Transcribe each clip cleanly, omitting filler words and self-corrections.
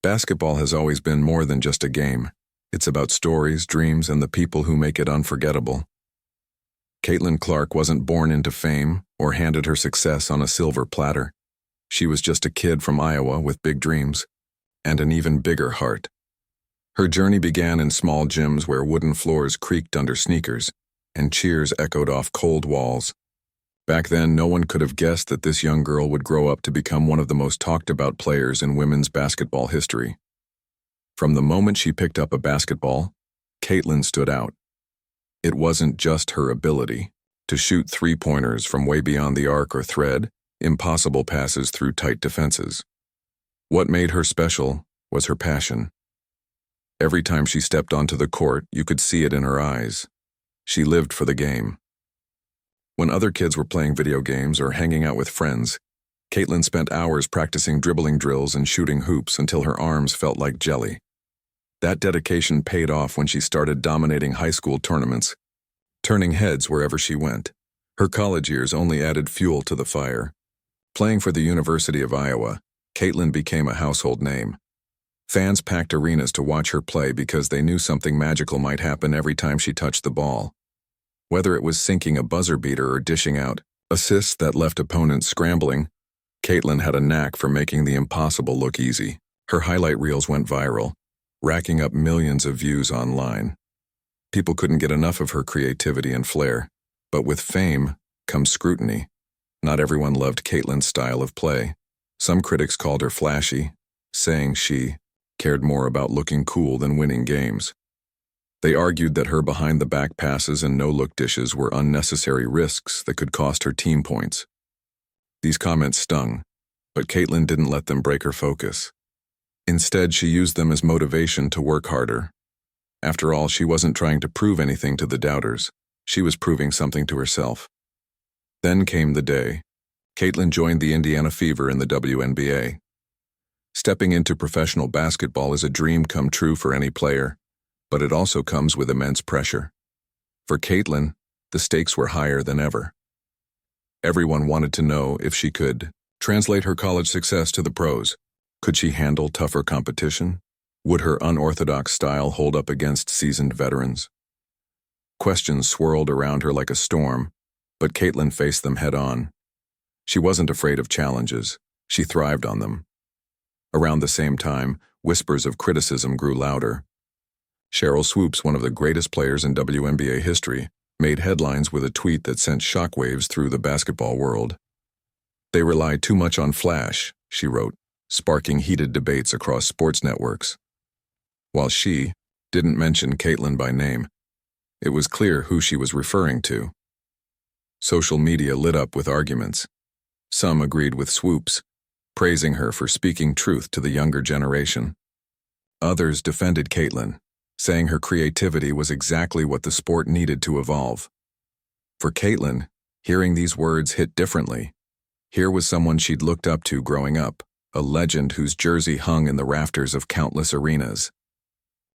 Basketball has always been more than just a game. It's about stories, dreams, and the people who make it unforgettable. Caitlin Clark wasn't born into fame or handed her success on a silver platter. She was just a kid from Iowa with big dreams and an even bigger heart. Her journey began in small gyms where wooden floors creaked under sneakers and cheers echoed off cold walls. Back then, no one could have guessed that this young girl would grow up to become one of the most talked about players in women's basketball history. From the moment she picked up a basketball, Caitlin stood out. It wasn't just her ability to shoot three-pointers from way beyond the arc or thread impossible passes through tight defenses. What made her special was her passion. Every time she stepped onto the court, you could see it in her eyes. She lived for the game. When other kids were playing video games or hanging out with friends, Caitlin spent hours practicing dribbling drills and shooting hoops until her arms felt like jelly. That dedication paid off when she started dominating high school tournaments, turning heads wherever she went. Her college years only added fuel to the fire. Playing for the University of Iowa, Caitlin became a household name. Fans packed arenas to watch her play because they knew something magical might happen every time she touched the ball. Whether it was sinking a buzzer beater or dishing out assists that left opponents scrambling, Caitlin had a knack for making the impossible look easy. Her highlight reels went viral, racking up millions of views online. People couldn't get enough of her creativity and flair, but with fame comes scrutiny. Not everyone loved Caitlin's style of play. Some critics called her flashy, saying she cared more about looking cool than winning games. They argued that her behind-the-back passes and no-look dishes were unnecessary risks that could cost her team points. These comments stung, but Caitlin didn't let them break her focus. Instead, she used them as motivation to work harder. After all, she wasn't trying to prove anything to the doubters. She was proving something to herself. Then came the day. Caitlin joined the Indiana Fever in the WNBA. Stepping into professional basketball is a dream come true for any player, but it also comes with immense pressure. For Caitlin, the stakes were higher than ever. Everyone wanted to know if she could translate her college success to the pros. Could she handle tougher competition? Would her unorthodox style hold up against seasoned veterans? Questions swirled around her like a storm, but Caitlin faced them head-on. She wasn't afraid of challenges. She thrived on them. Around the same time, whispers of criticism grew louder. Sheryl Swoopes, one of the greatest players in WNBA history, made headlines with a tweet that sent shockwaves through the basketball world. "They rely too much on flash," she wrote, sparking heated debates across sports networks. While she didn't mention Caitlin by name, it was clear who she was referring to. Social media lit up with arguments. Some agreed with Swoopes, praising her for speaking truth to the younger generation. Others defended Caitlin, saying her creativity was exactly what the sport needed to evolve. For Caitlin, hearing these words hit differently. Here was someone she'd looked up to growing up, a legend whose jersey hung in the rafters of countless arenas.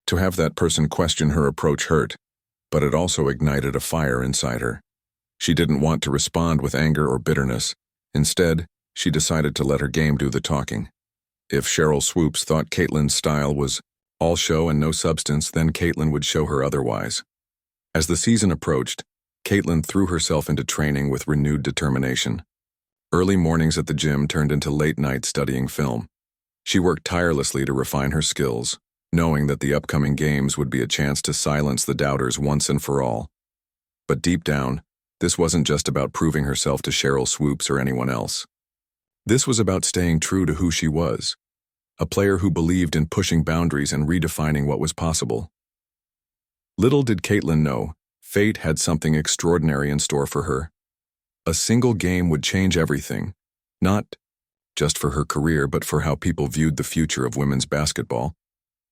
To have that person question her approach hurt, but it also ignited a fire inside her. She didn't want to respond with anger or bitterness. Instead, she decided to let her game do the talking. If Sheryl Swoopes thought Caitlin's style was all show and no substance, then Caitlin would show her otherwise. As the season approached, Caitlin threw herself into training with renewed determination. Early mornings at the gym turned into late nights studying film. She worked tirelessly to refine her skills, knowing that the upcoming games would be a chance to silence the doubters once and for all. But deep down, this wasn't just about proving herself to Sheryl Swoopes or anyone else. This was about staying true to who she was, a player who believed in pushing boundaries and redefining what was possible. Little did Caitlin know, fate had something extraordinary in store for her. A single game would change everything, not just for her career, but for how people viewed the future of women's basketball.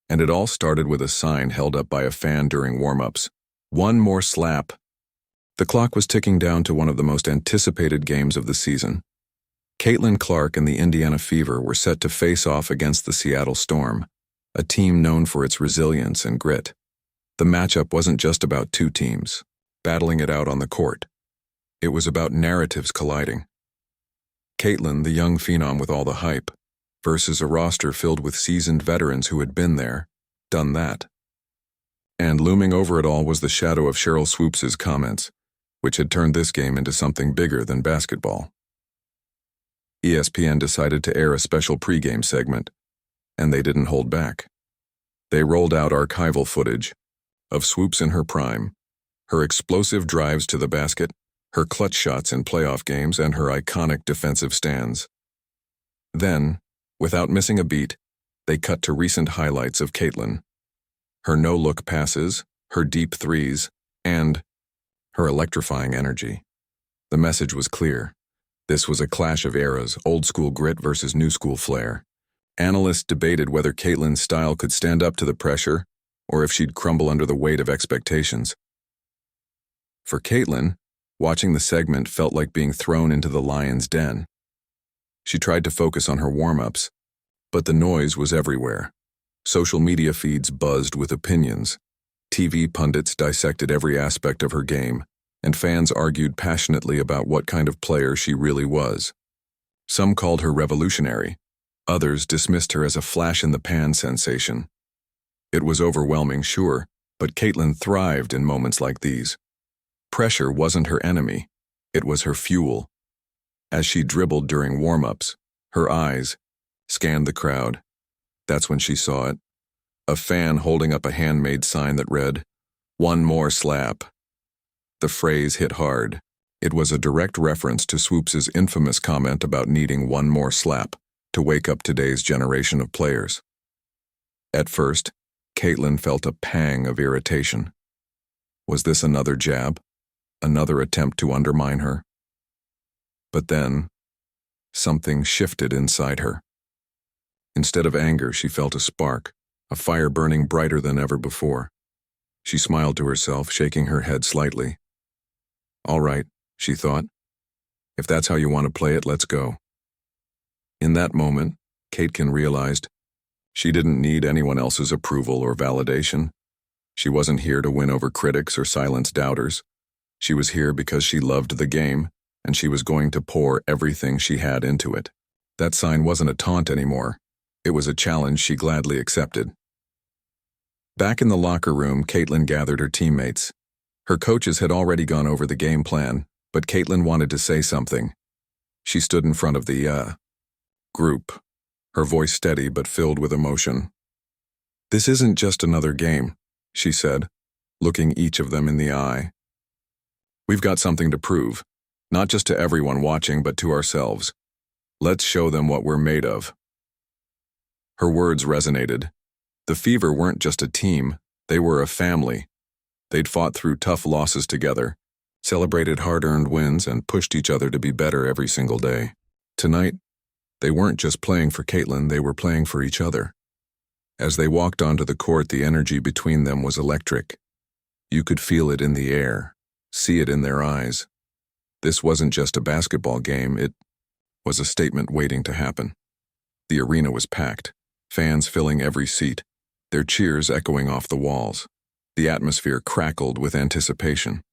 And it all started with a sign held up by a fan during warm-ups. "One more slap." The clock was ticking down to one of the most anticipated games of the season. Caitlin Clark and the Indiana Fever were set to face off against the Seattle Storm, a team known for its resilience and grit. The matchup wasn't just about two teams battling it out on the court. It was about narratives colliding. Caitlin, the young phenom with all the hype, versus a roster filled with seasoned veterans who had been there, done that. And looming over it all was the shadow of Sheryl Swoopes' comments, which had turned this game into something bigger than basketball. ESPN decided to air a special pregame segment, and they didn't hold back. They rolled out archival footage of Swoopes in her prime, her explosive drives to the basket, her clutch shots in playoff games, and her iconic defensive stands. Then, without missing a beat, they cut to recent highlights of Caitlin. Her no-look passes, her deep threes, and her electrifying energy. The message was clear. This was a clash of eras, old-school grit versus new-school flair. Analysts debated whether Caitlin's style could stand up to the pressure or if she'd crumble under the weight of expectations. For Caitlin, watching the segment felt like being thrown into the lion's den. She tried to focus on her warm-ups, but the noise was everywhere. Social media feeds buzzed with opinions. TV pundits dissected every aspect of her game, and fans argued passionately about what kind of player she really was. Some called her revolutionary. Others dismissed her as a flash-in-the-pan sensation. It was overwhelming, sure, but Caitlin thrived in moments like these. Pressure wasn't her enemy. It was her fuel. As she dribbled during warm-ups, her eyes scanned the crowd. That's when she saw it. A fan holding up a handmade sign that read, "One more slap." The phrase hit hard. It was a direct reference to Swoopes' infamous comment about needing one more slap to wake up today's generation of players. At first, Caitlin felt a pang of irritation. Was this another jab? Another attempt to undermine her? But then, something shifted inside her. Instead of anger, she felt a spark, a fire burning brighter than ever before. She smiled to herself, shaking her head slightly. All right, she thought. If that's how you want to play it, let's go. In that moment, Caitkin realized she didn't need anyone else's approval or validation. She wasn't here to win over critics or silence doubters. She was here because she loved the game, and she was going to pour everything she had into it. That sign wasn't a taunt anymore. It was a challenge she gladly accepted. Back in the locker room, Caitlin gathered her teammates. Her coaches had already gone over the game plan, but Caitlin wanted to say something. She stood in front of the group, her voice steady but filled with emotion. "This isn't just another game," she said, looking each of them in the eye. "We've got something to prove, not just to everyone watching, but to ourselves. Let's show them what we're made of." Her words resonated. The Fever weren't just a team, they were a family. They'd fought through tough losses together, celebrated hard-earned wins, and pushed each other to be better every single day. Tonight, they weren't just playing for Caitlin, they were playing for each other. As they walked onto the court, the energy between them was electric. You could feel it in the air, see it in their eyes. This wasn't just a basketball game, it was a statement waiting to happen. The arena was packed, fans filling every seat, their cheers echoing off the walls. The atmosphere crackled with anticipation.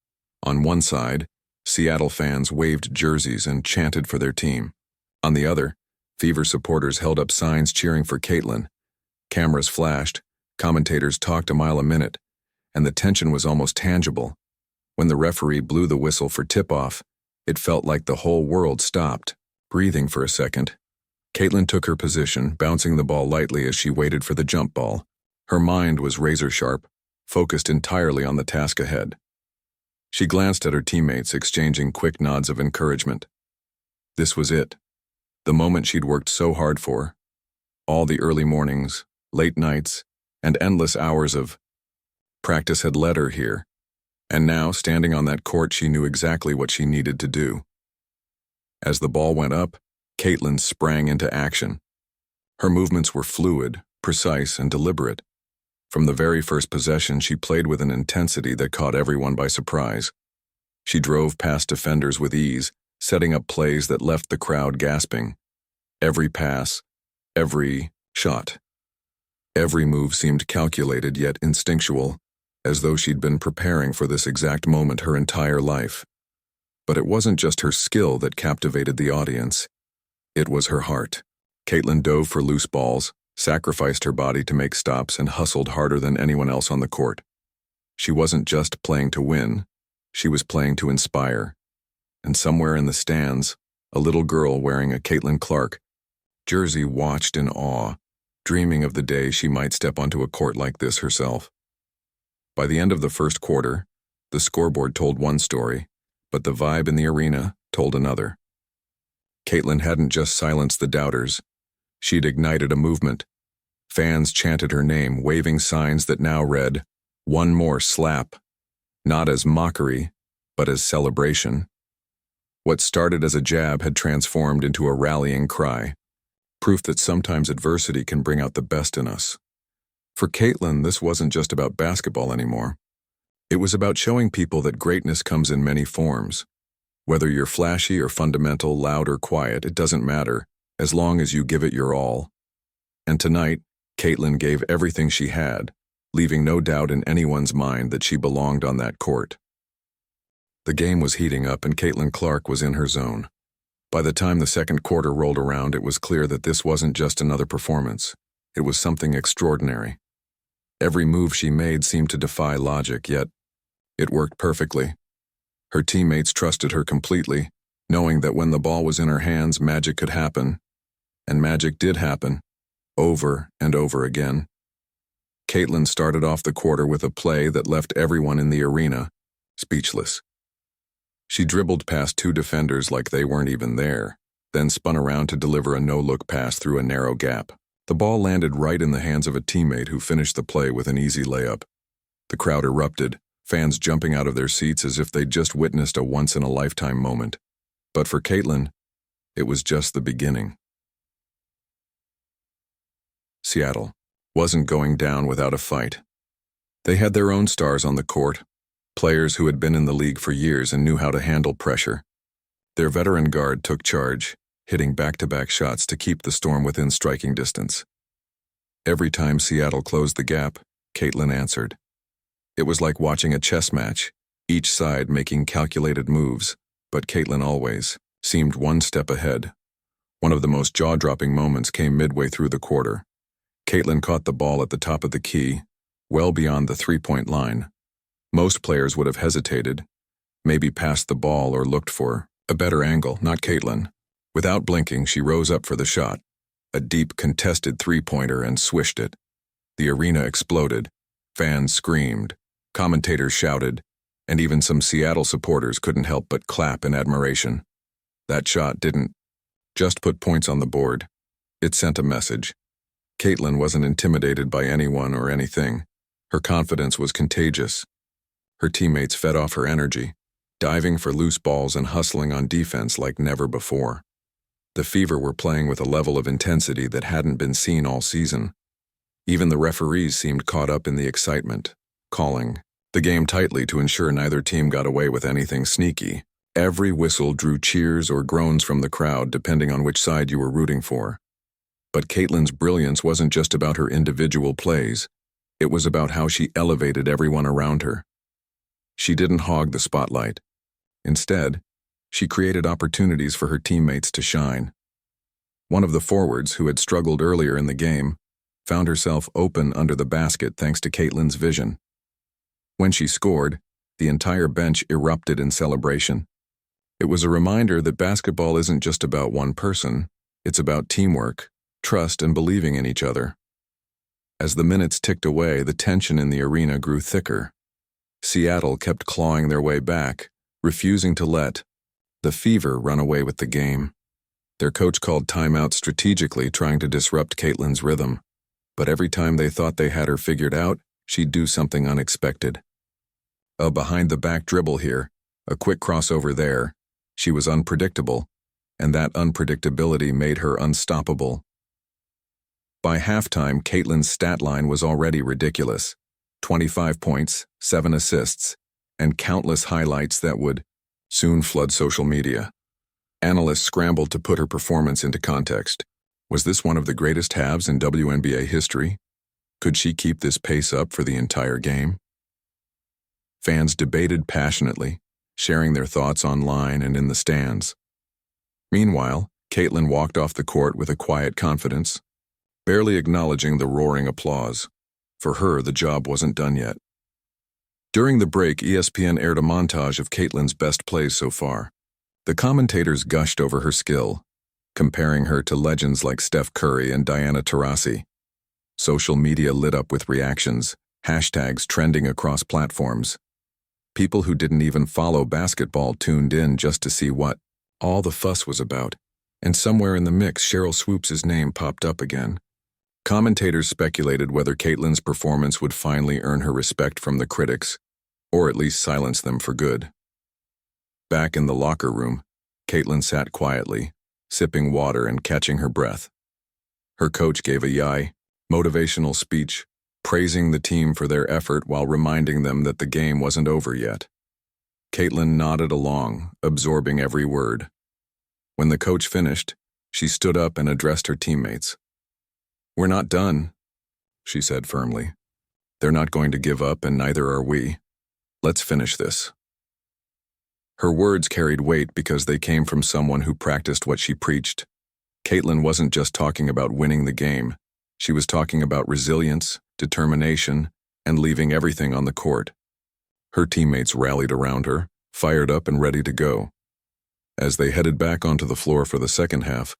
On one side, Seattle fans waved jerseys and chanted for their team. On the other, Fever supporters held up signs cheering for Caitlin. Cameras flashed, commentators talked a mile a minute, and the tension was almost tangible. When the referee blew the whistle for tip-off, it felt like the whole world stopped, breathing for a second. Caitlin took her position, bouncing the ball lightly as she waited for the jump ball. Her mind was razor-sharp, focused entirely on the task ahead. She glanced at her teammates, exchanging quick nods of encouragement. This was it. The moment she'd worked so hard for. All the early mornings, late nights, and endless hours of practice had led her here. And now, standing on that court, she knew exactly what she needed to do. As the ball went up, Caitlin sprang into action. Her movements were fluid, precise, and deliberate. From the very first possession, she played with an intensity that caught everyone by surprise. She drove past defenders with ease, setting up plays that left the crowd gasping. Every pass, every shot, every move seemed calculated yet instinctual, as though she'd been preparing for this exact moment her entire life. But it wasn't just her skill that captivated the audience. It was her heart. Caitlin dove for loose balls, sacrificed her body to make stops, and hustled harder than anyone else on the court. She wasn't just playing to win, she was playing to inspire. And somewhere in the stands, a little girl wearing a Caitlin Clark jersey watched in awe, dreaming of the day she might step onto a court like this herself. By the end of the first quarter, the scoreboard told one story, but the vibe in the arena told another. Caitlin hadn't just silenced the doubters, she'd ignited a movement. Fans chanted her name, waving signs that now read, "One more slap," not as mockery, but as celebration. What started as a jab had transformed into a rallying cry, proof that sometimes adversity can bring out the best in us. For Caitlin, this wasn't just about basketball anymore. It was about showing people that greatness comes in many forms. Whether you're flashy or fundamental, loud or quiet, it doesn't matter, as long as you give it your all. And tonight, Caitlin gave everything she had, leaving no doubt in anyone's mind that she belonged on that court. The game was heating up and Caitlin Clark was in her zone. By the time the second quarter rolled around, it was clear that this wasn't just another performance. It was something extraordinary. Every move she made seemed to defy logic, yet it worked perfectly. Her teammates trusted her completely, knowing that when the ball was in her hands, magic could happen. And magic did happen, over and over again. Caitlin started off the quarter with a play that left everyone in the arena speechless. She dribbled past two defenders like they weren't even there, then spun around to deliver a no-look pass through a narrow gap. The ball landed right in the hands of a teammate who finished the play with an easy layup. The crowd erupted, fans jumping out of their seats as if they'd just witnessed a once-in-a-lifetime moment. But for Caitlin, it was just the beginning. Seattle wasn't going down without a fight. They had their own stars on the court, players who had been in the league for years and knew how to handle pressure. Their veteran guard took charge, hitting back-to-back shots to keep the Storm within striking distance. Every time Seattle closed the gap, Caitlin answered. It was like watching a chess match, each side making calculated moves, but Caitlin always seemed one step ahead. One of the most jaw-dropping moments came midway through the quarter. Caitlin caught the ball at the top of the key, well beyond the three-point line. Most players would have hesitated, maybe passed the ball or looked for a better angle, not Caitlin. Without blinking, she rose up for the shot, a deep, contested three-pointer, and swished it. The arena exploded. Fans screamed, commentators shouted, and even some Seattle supporters couldn't help but clap in admiration. That shot didn't just put points on the board. It sent a message. Caitlin wasn't intimidated by anyone or anything. Her confidence was contagious. Her teammates fed off her energy, diving for loose balls and hustling on defense like never before. The Fever were playing with a level of intensity that hadn't been seen all season. Even the referees seemed caught up in the excitement, calling the game tightly to ensure neither team got away with anything sneaky. Every whistle drew cheers or groans from the crowd depending on which side you were rooting for. But Caitlin's brilliance wasn't just about her individual plays. It was about how she elevated everyone around her. She didn't hog the spotlight. Instead, she created opportunities for her teammates to shine. One of the forwards, who had struggled earlier in the game, found herself open under the basket thanks to Caitlin's vision. When she scored, the entire bench erupted in celebration. It was a reminder that basketball isn't just about one person, it's about teamwork, trust, and believing in each other. As the minutes ticked away, the tension in the arena grew thicker. Seattle kept clawing their way back, refusing to let the Fever run away with the game. Their coach called timeouts strategically, trying to disrupt Caitlin's rhythm. But every time they thought they had her figured out, she'd do something unexpected. A behind-the-back dribble here, a quick crossover there. She was unpredictable, and that unpredictability made her unstoppable. By halftime, Caitlin's stat line was already ridiculous. 25 points, 7 assists, and countless highlights that would soon flood social media. Analysts scrambled to put her performance into context. Was this one of the greatest halves in WNBA history? Could she keep this pace up for the entire game? Fans debated passionately, sharing their thoughts online and in the stands. Meanwhile, Caitlin walked off the court with a quiet confidence, barely acknowledging the roaring applause. For her, the job wasn't done yet. During the break, ESPN aired a montage of Caitlin's best plays so far. The commentators gushed over her skill, comparing her to legends like Steph Curry and Diana Taurasi. Social media lit up with reactions, hashtags trending across platforms. People who didn't even follow basketball tuned in just to see what all the fuss was about. And somewhere in the mix, Sheryl Swoopes' name popped up again. Commentators speculated whether Caitlin's performance would finally earn her respect from the critics, or at least silence them for good. Back in the locker room, Caitlin sat quietly, sipping water and catching her breath. Her coach gave a motivational speech, praising the team for their effort while reminding them that the game wasn't over yet. Caitlin nodded along, absorbing every word. When the coach finished, she stood up and addressed her teammates. "We're not done," she said firmly. "They're not going to give up, and neither are we. Let's finish this." Her words carried weight because they came from someone who practiced what she preached. Caitlin wasn't just talking about winning the game. She was talking about resilience, determination, and leaving everything on the court. Her teammates rallied around her, fired up and ready to go. As they headed back onto the floor for the second half,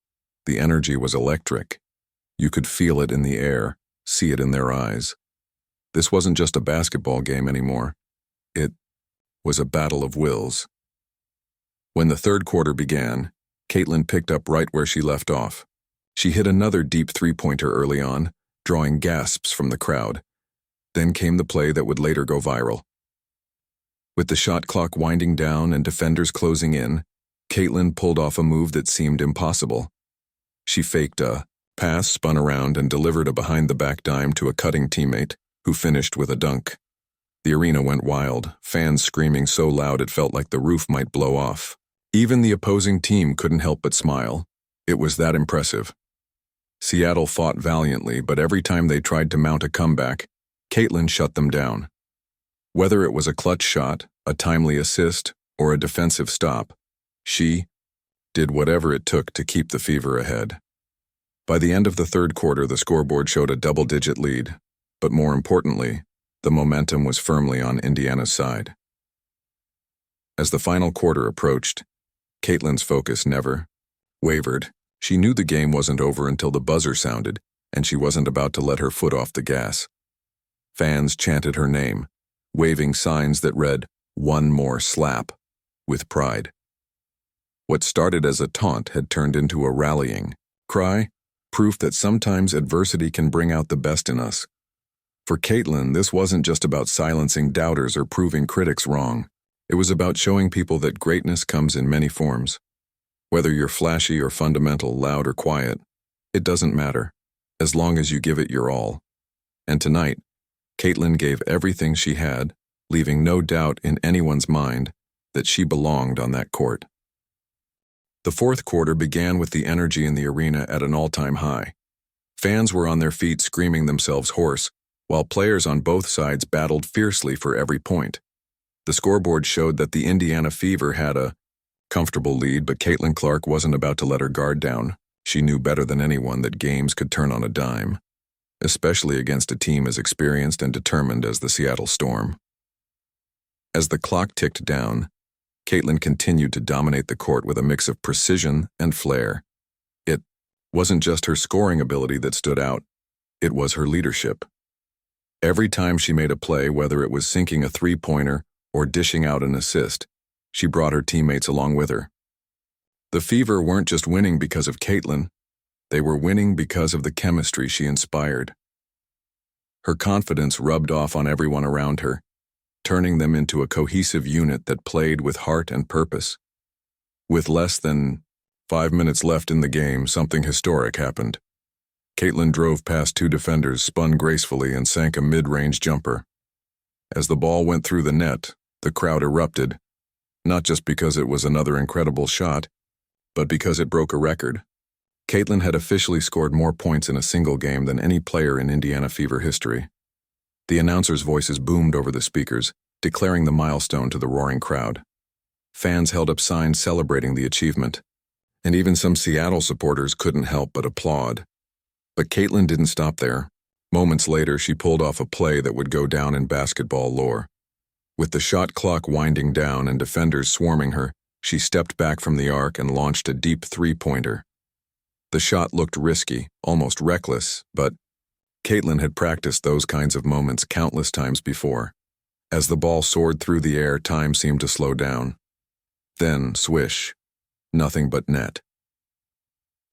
the energy was electric. You could feel it in the air, see it in their eyes. This wasn't just a basketball game anymore. It was a battle of wills. When the third quarter began, Caitlin picked up right where she left off. She hit another deep three-pointer early on, drawing gasps from the crowd. Then came the play that would later go viral. With the shot clock winding down and defenders closing in, Caitlin pulled off a move that seemed impossible. She faked a pass, spun around, and delivered a behind-the-back dime to a cutting teammate, who finished with a dunk. The arena went wild, fans screaming so loud it felt like the roof might blow off. Even the opposing team couldn't help but smile. It was that impressive. Seattle fought valiantly, but every time they tried to mount a comeback, Caitlin shut them down. Whether it was a clutch shot, a timely assist, or a defensive stop, she did whatever it took to keep the fever ahead. By the end of the third quarter, the scoreboard showed a double-digit lead, but more importantly, the momentum was firmly on Indiana's side. As the final quarter approached, Caitlin's focus never wavered. She knew the game wasn't over until the buzzer sounded, and she wasn't about to let her foot off the gas. Fans chanted her name, waving signs that read, "One more slap," with pride. What started as a taunt had turned into a rallying cry, proof that sometimes adversity can bring out the best in us. For Caitlin, this wasn't just about silencing doubters or proving critics wrong. It was about showing people that greatness comes in many forms. Whether you're flashy or fundamental, loud or quiet, it doesn't matter, as long as you give it your all. And tonight, Caitlin gave everything she had, leaving no doubt in anyone's mind that she belonged on that court. The fourth quarter began with the energy in the arena at an all-time high. Fans were on their feet screaming themselves hoarse, while players on both sides battled fiercely for every point. The scoreboard showed that the Indiana Fever had a comfortable lead, but Caitlin Clark wasn't about to let her guard down. She knew better than anyone that games could turn on a dime, especially against a team as experienced and determined as the Seattle Storm. As the clock ticked down, Caitlin continued to dominate the court with a mix of precision and flair. It wasn't just her scoring ability that stood out, it was her leadership. Every time she made a play, whether it was sinking a three-pointer or dishing out an assist, she brought her teammates along with her. The Fever weren't just winning because of Caitlin, they were winning because of the chemistry she inspired. Her confidence rubbed off on everyone around her, turning them into a cohesive unit that played with heart and purpose. With less than 5 minutes left in the game, something historic happened. Caitlin drove past two defenders, spun gracefully, and sank a mid-range jumper. As the ball went through the net, the crowd erupted, not just because it was another incredible shot, but because it broke a record. Caitlin had officially scored more points in a single game than any player in Indiana Fever history. The announcers' voices boomed over the speakers, declaring the milestone to the roaring crowd. Fans held up signs celebrating the achievement, and even some Seattle supporters couldn't help but applaud. But Caitlin didn't stop there. Moments later, she pulled off a play that would go down in basketball lore. With the shot clock winding down and defenders swarming her, she stepped back from the arc and launched a deep three-pointer. The shot looked risky, almost reckless, but Caitlin had practiced those kinds of moments countless times before. As the ball soared through the air, time seemed to slow down. Then, swish, nothing but net.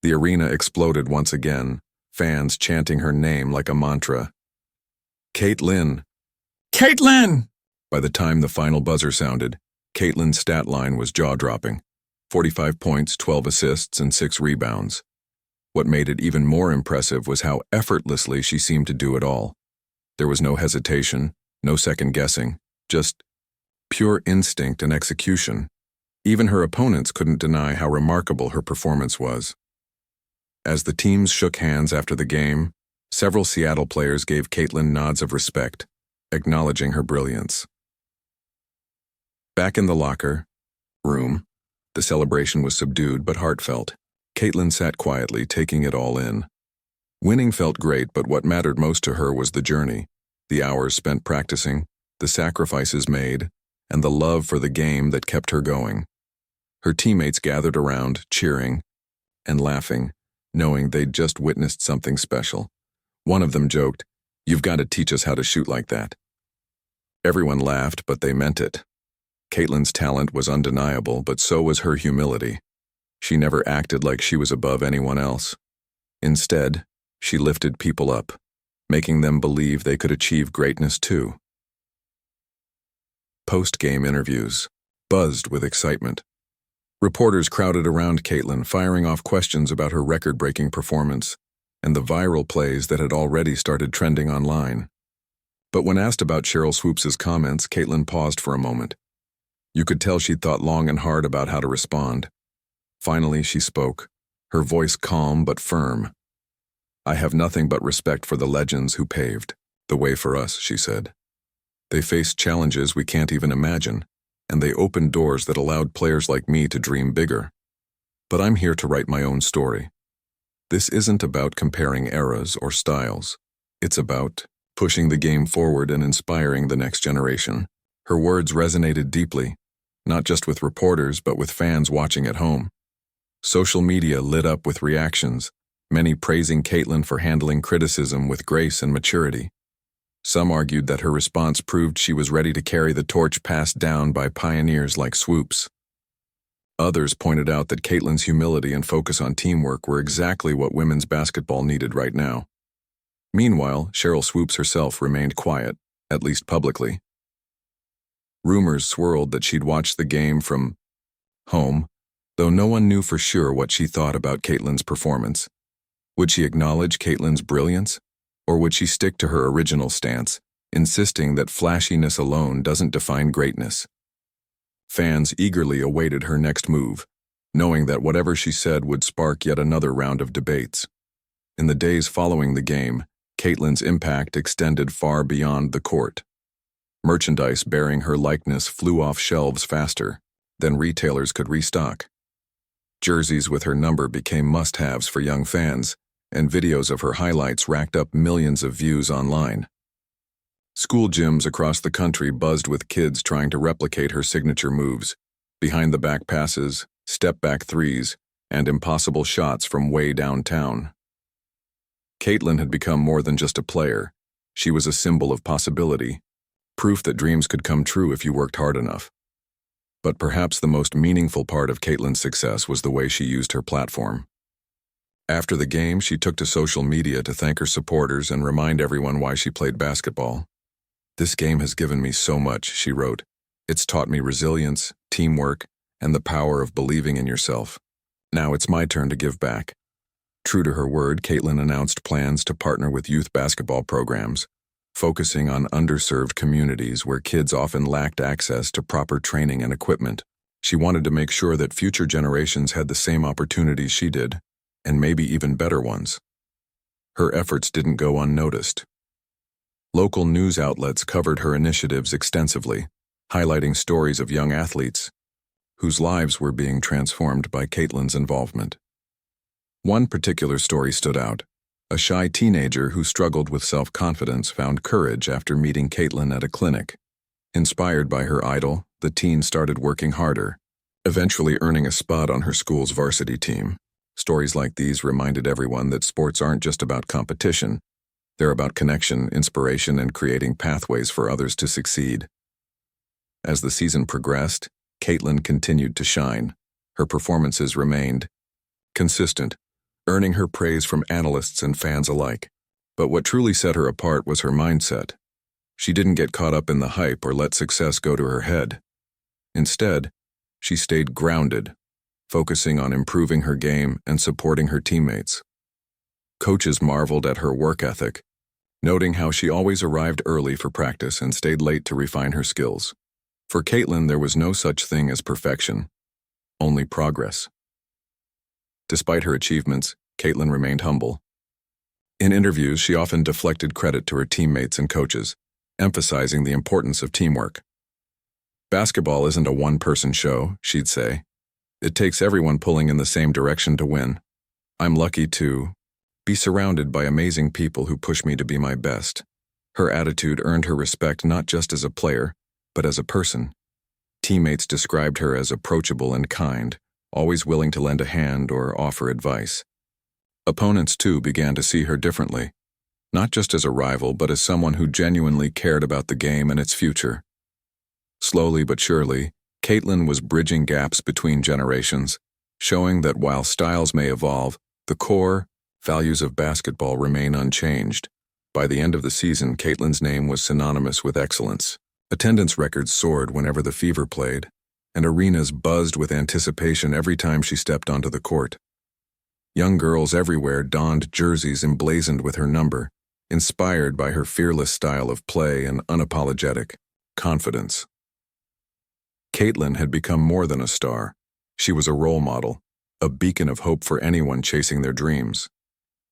The arena exploded once again, fans chanting her name like a mantra. Caitlin! Caitlin! By the time the final buzzer sounded, Caitlin's stat line was jaw-dropping. 45 points, 12 assists, and 6 rebounds. What made it even more impressive was how effortlessly she seemed to do it all. There was no hesitation, no second-guessing, just pure instinct and execution. Even her opponents couldn't deny how remarkable her performance was. As the teams shook hands after the game, several Seattle players gave Caitlin nods of respect, acknowledging her brilliance. Back in the locker room, the celebration was subdued but heartfelt. Caitlin sat quietly, taking it all in. Winning felt great, but what mattered most to her was the journey, the hours spent practicing, the sacrifices made, and the love for the game that kept her going. Her teammates gathered around, cheering and laughing, knowing they'd just witnessed something special. One of them joked, "You've got to teach us how to shoot like that." Everyone laughed, but they meant it. Caitlin's talent was undeniable, but so was her humility. She never acted like she was above anyone else. Instead, she lifted people up, making them believe they could achieve greatness too. Post-game interviews buzzed with excitement. Reporters crowded around Caitlin, firing off questions about her record-breaking performance and the viral plays that had already started trending online. But when asked about Sheryl Swoopes' comments, Caitlin paused for a moment. You could tell she'd thought long and hard about how to respond. Finally, she spoke, her voice calm but firm. "I have nothing but respect for the legends who paved the way for us," she said. "They faced challenges we can't even imagine, and they opened doors that allowed players like me to dream bigger. But I'm here to write my own story. This isn't about comparing eras or styles. It's about pushing the game forward and inspiring the next generation." Her words resonated deeply, not just with reporters but with fans watching at home. Social media lit up with reactions, many praising Caitlin for handling criticism with grace and maturity. Some argued that her response proved she was ready to carry the torch passed down by pioneers like Swoopes. Others pointed out that Caitlin's humility and focus on teamwork were exactly what women's basketball needed right now. Meanwhile, Sheryl Swoopes herself remained quiet, at least publicly. Rumors swirled that she'd watched the game from home, though no one knew for sure what she thought about Caitlin's performance. Would she acknowledge Caitlin's brilliance, or would she stick to her original stance, insisting that flashiness alone doesn't define greatness? Fans eagerly awaited her next move, knowing that whatever she said would spark yet another round of debates. In the days following the game, Caitlin's impact extended far beyond the court. Merchandise bearing her likeness flew off shelves faster than retailers could restock. Jerseys with her number became must-haves for young fans, and videos of her highlights racked up millions of views online. School gyms across the country buzzed with kids trying to replicate her signature moves, behind-the-back passes, step-back threes, and impossible shots from way downtown. Caitlin had become more than just a player. She was a symbol of possibility, proof that dreams could come true if you worked hard enough. But perhaps the most meaningful part of Caitlin's success was the way she used her platform. After the game, she took to social media to thank her supporters and remind everyone why she played basketball. "This game has given me so much," she wrote. "It's taught me resilience, teamwork, and the power of believing in yourself. Now it's my turn to give back." True to her word, Caitlin announced plans to partner with youth basketball programs, focusing on underserved communities where kids often lacked access to proper training and equipment. She wanted to make sure that future generations had the same opportunities she did, and maybe even better ones. Her efforts didn't go unnoticed. Local news outlets covered her initiatives extensively, highlighting stories of young athletes whose lives were being transformed by Caitlin's involvement. One particular story stood out. A shy teenager who struggled with self-confidence found courage after meeting Caitlin at a clinic. Inspired by her idol, the teen started working harder, eventually earning a spot on her school's varsity team. Stories like these reminded everyone that sports aren't just about competition. They're about connection, inspiration, and creating pathways for others to succeed. As the season progressed, Caitlin continued to shine. Her performances remained consistent, earning her praise from analysts and fans alike. But what truly set her apart was her mindset. She didn't get caught up in the hype or let success go to her head. Instead, she stayed grounded, focusing on improving her game and supporting her teammates. Coaches marveled at her work ethic, noting how she always arrived early for practice and stayed late to refine her skills. For Caitlin, there was no such thing as perfection, only progress. Despite her achievements, Caitlin remained humble. In interviews, she often deflected credit to her teammates and coaches, emphasizing the importance of teamwork. "Basketball isn't a one-person show," she'd say. "It takes everyone pulling in the same direction to win. I'm lucky to be surrounded by amazing people who push me to be my best." Her attitude earned her respect not just as a player, but as a person. Teammates described her as approachable and kind, always willing to lend a hand or offer advice. Opponents, too, began to see her differently, not just as a rival, but as someone who genuinely cared about the game and its future. Slowly but surely, Caitlin was bridging gaps between generations, showing that while styles may evolve, the core values of basketball remain unchanged. By the end of the season, Caitlin's name was synonymous with excellence. Attendance records soared whenever the Fever played, and arenas buzzed with anticipation every time she stepped onto the court. Young girls everywhere donned jerseys emblazoned with her number, inspired by her fearless style of play and unapologetic confidence. Caitlin had become more than a star. She was a role model, a beacon of hope for anyone chasing their dreams.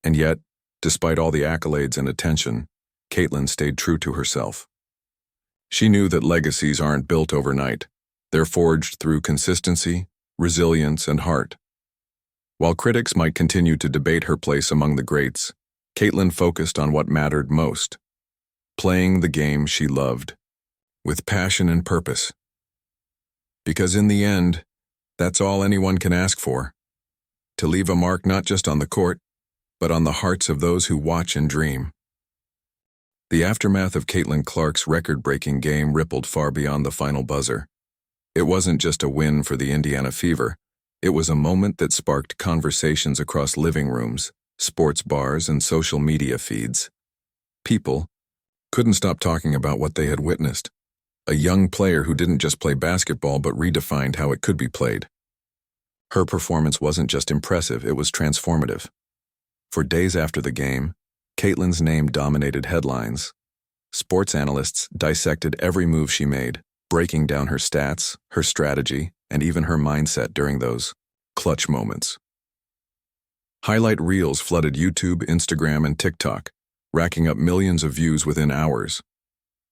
And yet, despite all the accolades and attention, Caitlin stayed true to herself. She knew that legacies aren't built overnight. They're forged through consistency, resilience, and heart. While critics might continue to debate her place among the greats, Caitlin focused on what mattered most: playing the game she loved, with passion and purpose. Because in the end, that's all anyone can ask for: to leave a mark not just on the court, but on the hearts of those who watch and dream. The aftermath of Caitlin Clark's record-breaking game rippled far beyond the final buzzer. It wasn't just a win for the Indiana Fever. It was a moment that sparked conversations across living rooms, sports bars, and social media feeds. People couldn't stop talking about what they had witnessed: a young player who didn't just play basketball but redefined how it could be played. Her performance wasn't just impressive, it was transformative. For days after the game, Caitlin's name dominated headlines. Sports analysts dissected every move she made, breaking down her stats, her strategy, and even her mindset during those clutch moments. Highlight reels flooded YouTube, Instagram, and TikTok, racking up millions of views within hours.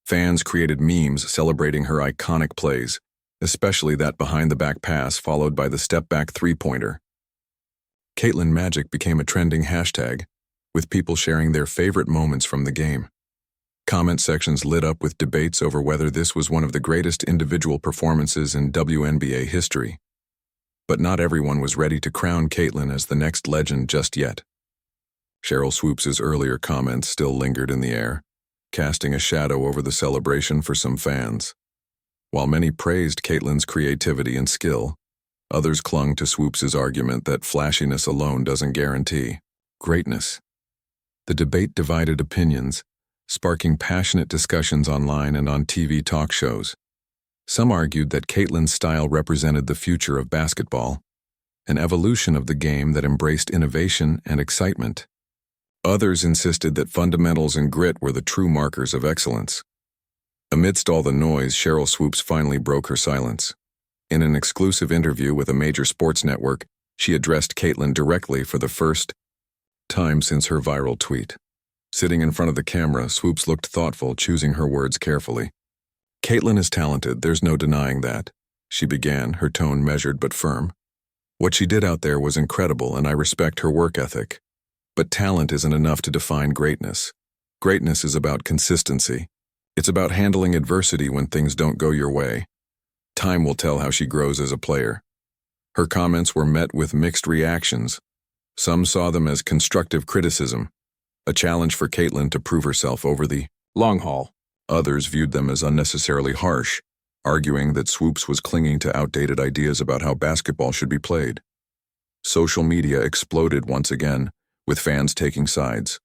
Fans created memes celebrating her iconic plays, especially that behind-the-back pass followed by the step-back three-pointer. Caitlin Magic became a trending hashtag, with people sharing their favorite moments from the game. Comment sections lit up with debates over whether this was one of the greatest individual performances in WNBA history. But not everyone was ready to crown Caitlin as the next legend just yet. Sheryl Swoopes' earlier comments still lingered in the air, casting a shadow over the celebration for some fans. While many praised Caitlin's creativity and skill, others clung to Swoopes' argument that flashiness alone doesn't guarantee greatness. The debate divided opinions, sparking passionate discussions online and on TV talk shows. Some argued that Caitlin's style represented the future of basketball, an evolution of the game that embraced innovation and excitement. Others insisted that fundamentals and grit were the true markers of excellence. Amidst all the noise, Sheryl Swoopes finally broke her silence. In an exclusive interview with a major sports network, she addressed Caitlin directly for the first time since her viral tweet. Sitting in front of the camera, Swoopes looked thoughtful, choosing her words carefully. "Caitlin is talented, there's no denying that. she began, her tone measured but firm. What she did out there was incredible, and I respect her work ethic. But talent isn't enough to define greatness. Greatness is about consistency. It's about handling adversity when things don't go your way. Time will tell how she grows as a player. Her comments were met with mixed reactions. Some saw them as constructive criticism, a challenge for Caitlin to prove herself over the long haul. Others viewed them as unnecessarily harsh, arguing that Swoopes was clinging to outdated ideas about how basketball should be played. Social media exploded once again, with fans taking sides.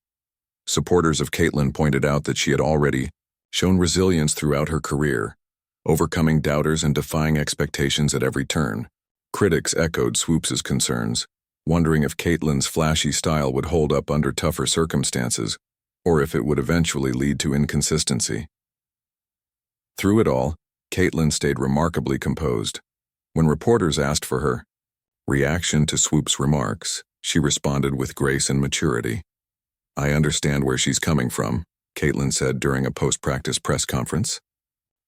Supporters of Caitlin pointed out that she had already shown resilience throughout her career, overcoming doubters and defying expectations at every turn. Critics echoed Swoopes' concerns, wondering if Caitlin's flashy style would hold up under tougher circumstances, or if it would eventually lead to inconsistency. Through it all, Caitlin stayed remarkably composed. When reporters asked for her reaction to Swoopes' remarks, she responded with grace and maturity. "I understand where she's coming from," Caitlin said during a post-practice press conference.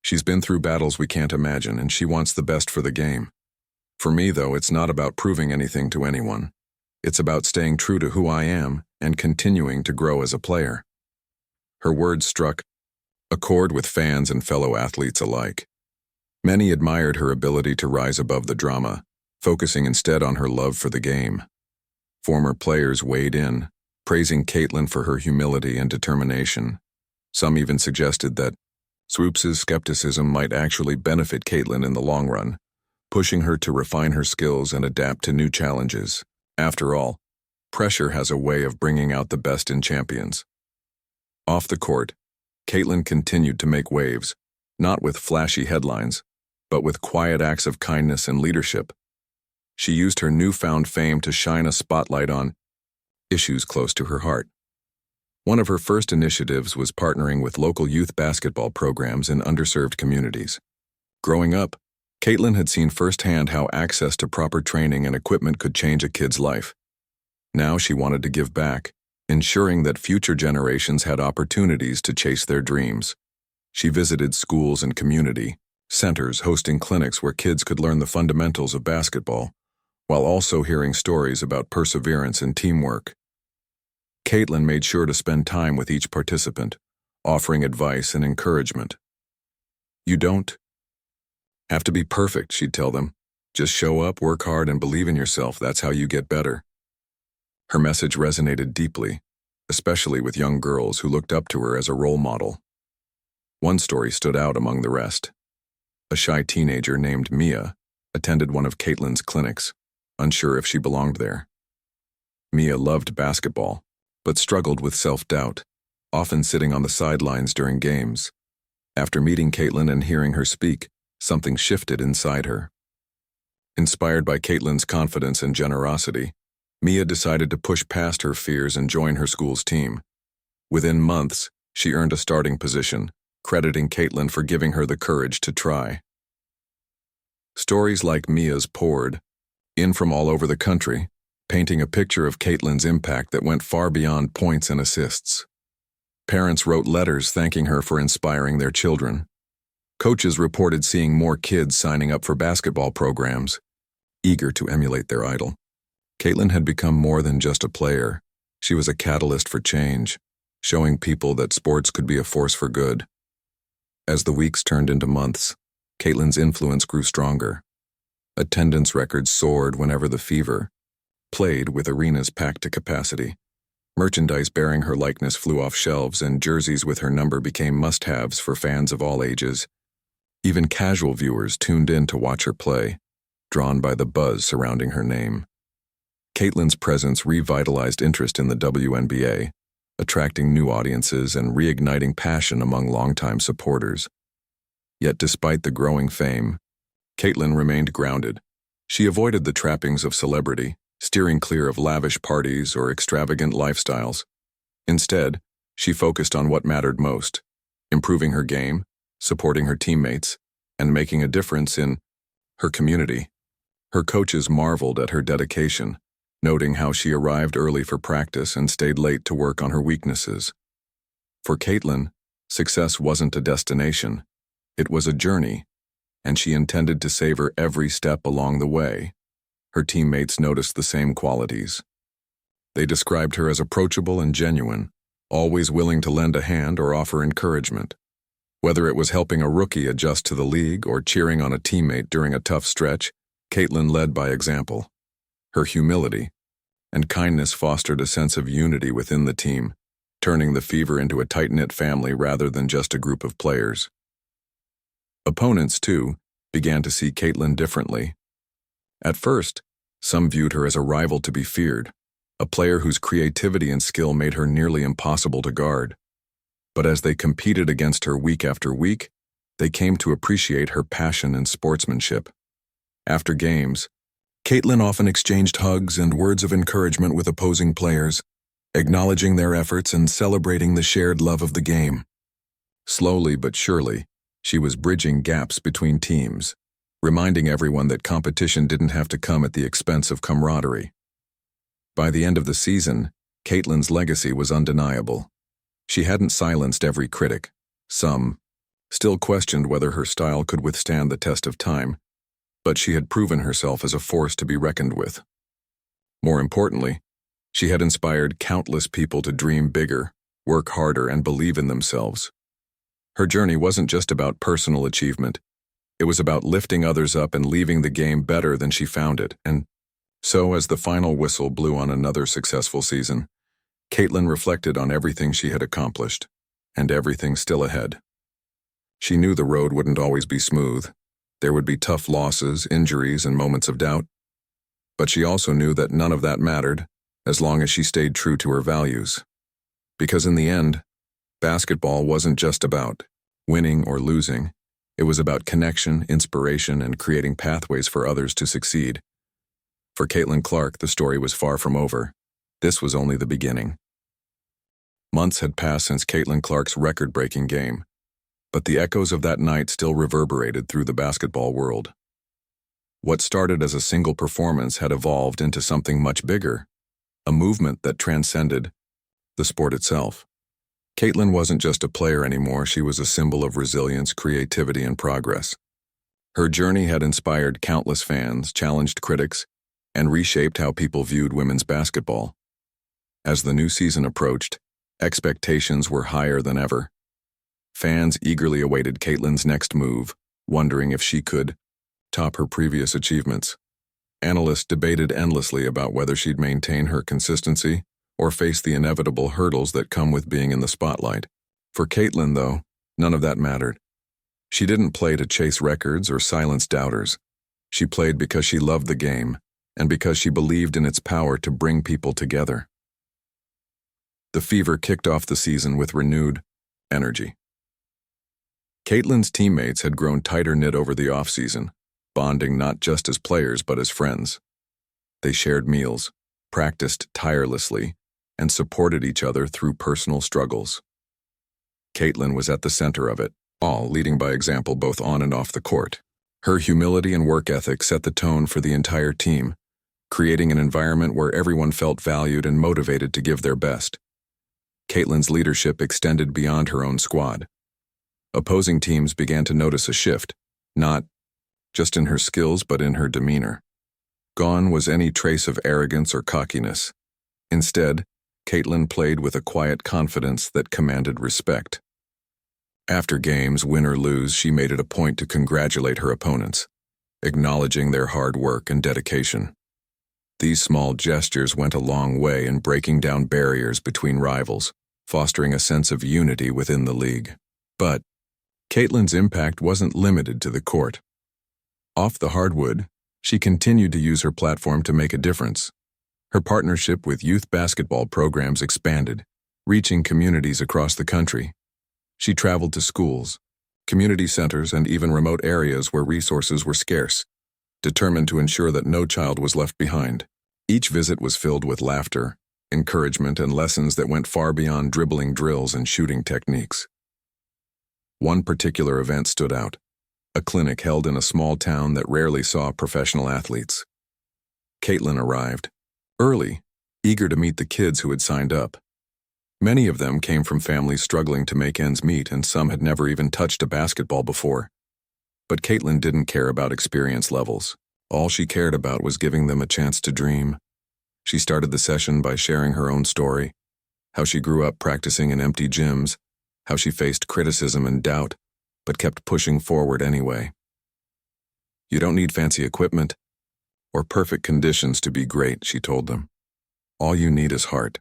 "She's been through battles we can't imagine, and she wants the best for the game. For me, though, it's not about proving anything to anyone. It's about staying true to who I am and continuing to grow as a player." Her words struck a chord with fans and fellow athletes alike. Many admired her ability to rise above the drama, focusing instead on her love for the game. Former players weighed in, praising Caitlin for her humility and determination. Some even suggested that Swoopes' skepticism might actually benefit Caitlin in the long run, pushing her to refine her skills and adapt to new challenges. After all, pressure has a way of bringing out the best in champions. Off the court, Caitlin continued to make waves, not with flashy headlines, but with quiet acts of kindness and leadership. She used her newfound fame to shine a spotlight on issues close to her heart. One of her first initiatives was partnering with local youth basketball programs in underserved communities. Growing up, Caitlin had seen firsthand how access to proper training and equipment could change a kid's life. Now she wanted to give back, ensuring that future generations had opportunities to chase their dreams. She visited schools and community centers, hosting clinics where kids could learn the fundamentals of basketball, while also hearing stories about perseverance and teamwork. Caitlin made sure to spend time with each participant, offering advice and encouragement. "You don't have to be perfect," she'd tell them. "Just show up, work hard, and believe in yourself. That's how you get better." Her message resonated deeply, especially with young girls who looked up to her as a role model. One story stood out among the rest. A shy teenager named Mia attended one of Caitlin's clinics, unsure if she belonged there. Mia loved basketball, but struggled with self-doubt, often sitting on the sidelines during games. After meeting Caitlin and hearing her speak, something shifted inside her. Inspired by Caitlin's confidence and generosity, Mia decided to push past her fears and join her school's team. Within months, she earned a starting position, crediting Caitlin for giving her the courage to try. Stories like Mia's poured in from all over the country, painting a picture of Caitlin's impact that went far beyond points and assists. Parents wrote letters thanking her for inspiring their children. Coaches reported seeing more kids signing up for basketball programs, eager to emulate their idol. Caitlin had become more than just a player. She was a catalyst for change, showing people that sports could be a force for good. As the weeks turned into months, Caitlin's influence grew stronger. Attendance records soared whenever the Fever played, with arenas packed to capacity. Merchandise bearing her likeness flew off shelves, and jerseys with her number became must-haves for fans of all ages. Even casual viewers tuned in to watch her play, drawn by the buzz surrounding her name. Caitlin's presence revitalized interest in the WNBA, attracting new audiences and reigniting passion among longtime supporters. Yet despite the growing fame, Caitlin remained grounded. She avoided the trappings of celebrity, steering clear of lavish parties or extravagant lifestyles. Instead, she focused on what mattered most: improving her game, supporting her teammates, and making a difference in her community. Her coaches marveled at her dedication, noting how she arrived early for practice and stayed late to work on her weaknesses. For Caitlin, success wasn't a destination. It was a journey, and she intended to savor every step along the way. Her teammates noticed the same qualities. They described her as approachable and genuine, always willing to lend a hand or offer encouragement. Whether it was helping a rookie adjust to the league or cheering on a teammate during a tough stretch, Caitlin led by example. Her humility and kindness fostered a sense of unity within the team, turning the Fever into a tight-knit family rather than just a group of players. Opponents, too, began to see Caitlin differently. At first, some viewed her as a rival to be feared, a player whose creativity and skill made her nearly impossible to guard. But as they competed against her week after week, they came to appreciate her passion and sportsmanship. After games, Caitlin often exchanged hugs and words of encouragement with opposing players, acknowledging their efforts and celebrating the shared love of the game. Slowly but surely, she was bridging gaps between teams, reminding everyone that competition didn't have to come at the expense of camaraderie. By the end of the season, Caitlin's legacy was undeniable. She hadn't silenced every critic. Some still questioned whether her style could withstand the test of time, but she had proven herself as a force to be reckoned with. More importantly, she had inspired countless people to dream bigger, work harder, and believe in themselves. Her journey wasn't just about personal achievement. It was about lifting others up and leaving the game better than she found it. And so, as the final whistle blew on another successful season, Caitlin reflected on everything she had accomplished, and everything still ahead. She knew the road wouldn't always be smooth. There would be tough losses, injuries, and moments of doubt. But she also knew that none of that mattered, as long as she stayed true to her values. Because in the end, basketball wasn't just about winning or losing. It was about connection, inspiration, and creating pathways for others to succeed. For Caitlin Clark, the story was far from over. This was only the beginning. Months had passed since Caitlin Clark's record-breaking game, but the echoes of that night still reverberated through the basketball world. What started as a single performance had evolved into something much bigger, a movement that transcended the sport itself. Caitlin wasn't just a player anymore, she was a symbol of resilience, creativity, and progress. Her journey had inspired countless fans, challenged critics, and reshaped how people viewed women's basketball. As the new season approached, expectations were higher than ever. Fans eagerly awaited Caitlin's next move, wondering if she could top her previous achievements. Analysts debated endlessly about whether she'd maintain her consistency or face the inevitable hurdles that come with being in the spotlight. For Caitlin, though, none of that mattered. She didn't play to chase records or silence doubters. She played because she loved the game and because she believed in its power to bring people together. The Fever kicked off the season with renewed energy. Caitlin's teammates had grown tighter-knit over the offseason, bonding not just as players but as friends. They shared meals, practiced tirelessly, and supported each other through personal struggles. Caitlin was at the center of it, all leading by example both on and off the court. Her humility and work ethic set the tone for the entire team, creating an environment where everyone felt valued and motivated to give their best. Caitlin's leadership extended beyond her own squad. Opposing teams began to notice a shift, not just in her skills but in her demeanor. Gone was any trace of arrogance or cockiness. Instead, Caitlin played with a quiet confidence that commanded respect. After games, win or lose, she made it a point to congratulate her opponents, acknowledging their hard work and dedication. These small gestures went a long way in breaking down barriers between rivals, fostering a sense of unity within the league. But Caitlin's impact wasn't limited to the court. Off the hardwood, she continued to use her platform to make a difference. Her partnership with youth basketball programs expanded, reaching communities across the country. She traveled to schools, community centers, and even remote areas where resources were scarce, determined to ensure that no child was left behind. Each visit was filled with laughter, encouragement, and lessons that went far beyond dribbling drills and shooting techniques. One particular event stood out, a clinic held in a small town that rarely saw professional athletes. Caitlin arrived, early, eager to meet the kids who had signed up. Many of them came from families struggling to make ends meet, and some had never even touched a basketball before. But Caitlin didn't care about experience levels. All she cared about was giving them a chance to dream. She started the session by sharing her own story, how she grew up practicing in empty gyms, how she faced criticism and doubt, but kept pushing forward anyway. You don't need fancy equipment or perfect conditions to be great, she told them. All you need is heart.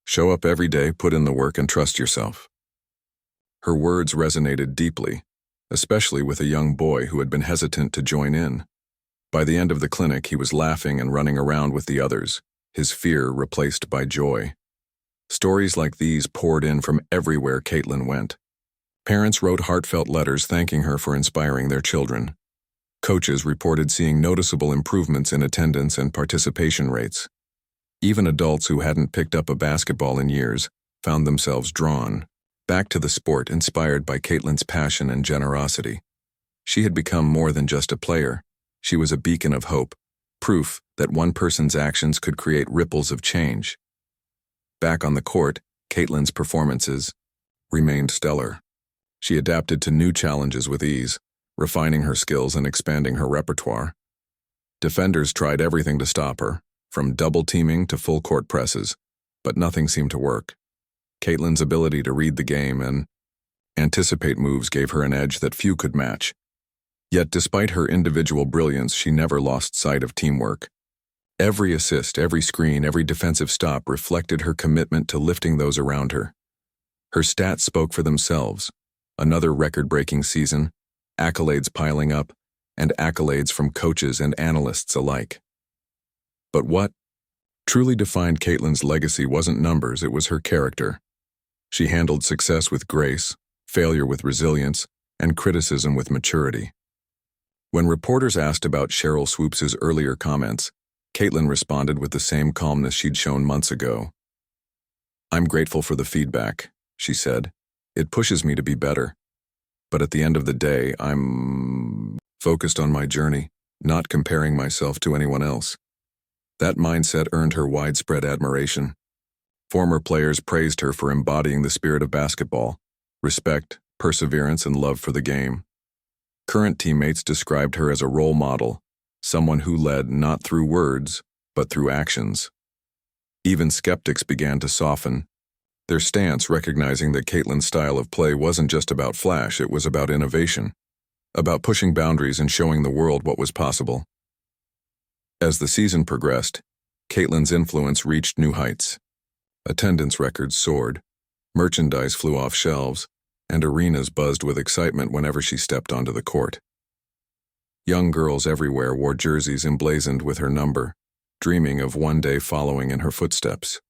Show up every day, put in the work, and trust yourself. Her words resonated deeply, especially with a young boy who had been hesitant to join in. By the end of the clinic, he was laughing and running around with the others, his fear replaced by joy. Stories like these poured in from everywhere Caitlin went. Parents wrote heartfelt letters thanking her for inspiring their children. Coaches reported seeing noticeable improvements in attendance and participation rates. Even adults who hadn't picked up a basketball in years found themselves drawn back to the sport, inspired by Caitlin's passion and generosity. She had become more than just a player. She was a beacon of hope, proof that one person's actions could create ripples of change. Back on the court, Caitlin's performances remained stellar. She adapted to new challenges with ease, refining her skills and expanding her repertoire. Defenders tried everything to stop her, from double-teaming to full-court presses, but nothing seemed to work. Caitlin's ability to read the game and anticipate moves gave her an edge that few could match. Yet despite her individual brilliance, she never lost sight of teamwork. Every assist, every screen, every defensive stop reflected her commitment to lifting those around her. Her stats spoke for themselves. Another record-breaking season, accolades piling up, and accolades from coaches and analysts alike. But what truly defined Caitlin's legacy wasn't numbers, it was her character. She handled success with grace, failure with resilience, and criticism with maturity. When reporters asked about Sheryl Swoopes' earlier comments, Caitlin responded with the same calmness she'd shown months ago. "I'm grateful for the feedback," she said. "It pushes me to be better. But at the end of the day, I'm focused on my journey, not comparing myself to anyone else." That mindset earned her widespread admiration. Former players praised her for embodying the spirit of basketball, respect, perseverance, and love for the game. Current teammates described her as a role model, someone who led not through words, but through actions. Even skeptics began to soften, their stance recognizing that Caitlin's style of play wasn't just about flash, it was about innovation, about pushing boundaries and showing the world what was possible. As the season progressed, Caitlin's influence reached new heights. Attendance records soared, merchandise flew off shelves, and arenas buzzed with excitement whenever she stepped onto the court. Young girls everywhere wore jerseys emblazoned with her number, dreaming of one day following in her footsteps.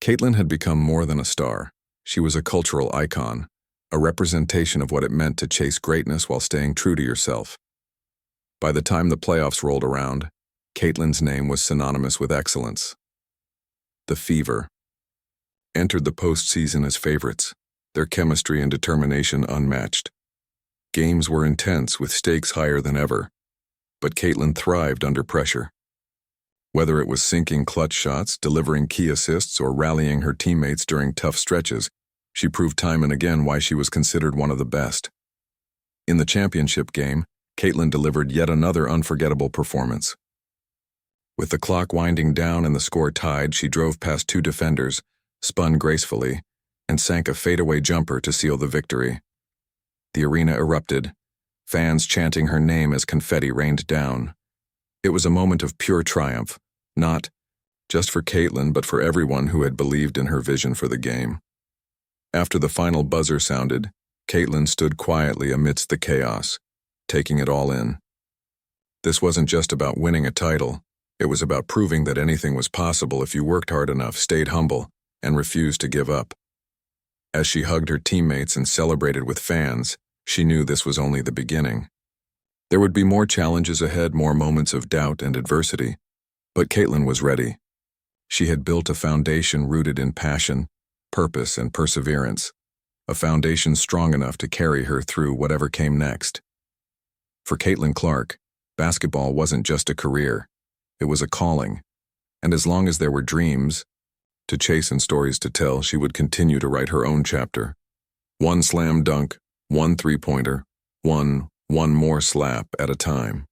Caitlin had become more than a star. She was a cultural icon, a representation of what it meant to chase greatness while staying true to yourself. By the time the playoffs rolled around, Caitlin's name was synonymous with excellence. The Fever entered the postseason as favorites, their chemistry and determination unmatched. Games were intense with stakes higher than ever, but Caitlin thrived under pressure. Whether it was sinking clutch shots, delivering key assists, or rallying her teammates during tough stretches, she proved time and again why she was considered one of the best. In the championship game, Caitlin delivered yet another unforgettable performance. With the clock winding down and the score tied, she drove past two defenders, spun gracefully, and sank a fadeaway jumper to seal the victory. The arena erupted, fans chanting her name as confetti rained down. It was a moment of pure triumph, not just for Caitlin, but for everyone who had believed in her vision for the game. After the final buzzer sounded, Caitlin stood quietly amidst the chaos, taking it all in. This wasn't just about winning a title, it was about proving that anything was possible if you worked hard enough, stayed humble, and refused to give up. As she hugged her teammates and celebrated with fans, she knew this was only the beginning. There would be more challenges ahead, more moments of doubt and adversity, but Caitlin was ready. She had built a foundation rooted in passion, purpose, and perseverance, a foundation strong enough to carry her through whatever came next. For Caitlin Clark, basketball wasn't just a career, it was a calling, and as long as there were dreams to chase and stories to tell, she would continue to write her own chapter. One slam dunk, one three-pointer, one one more slap at a time.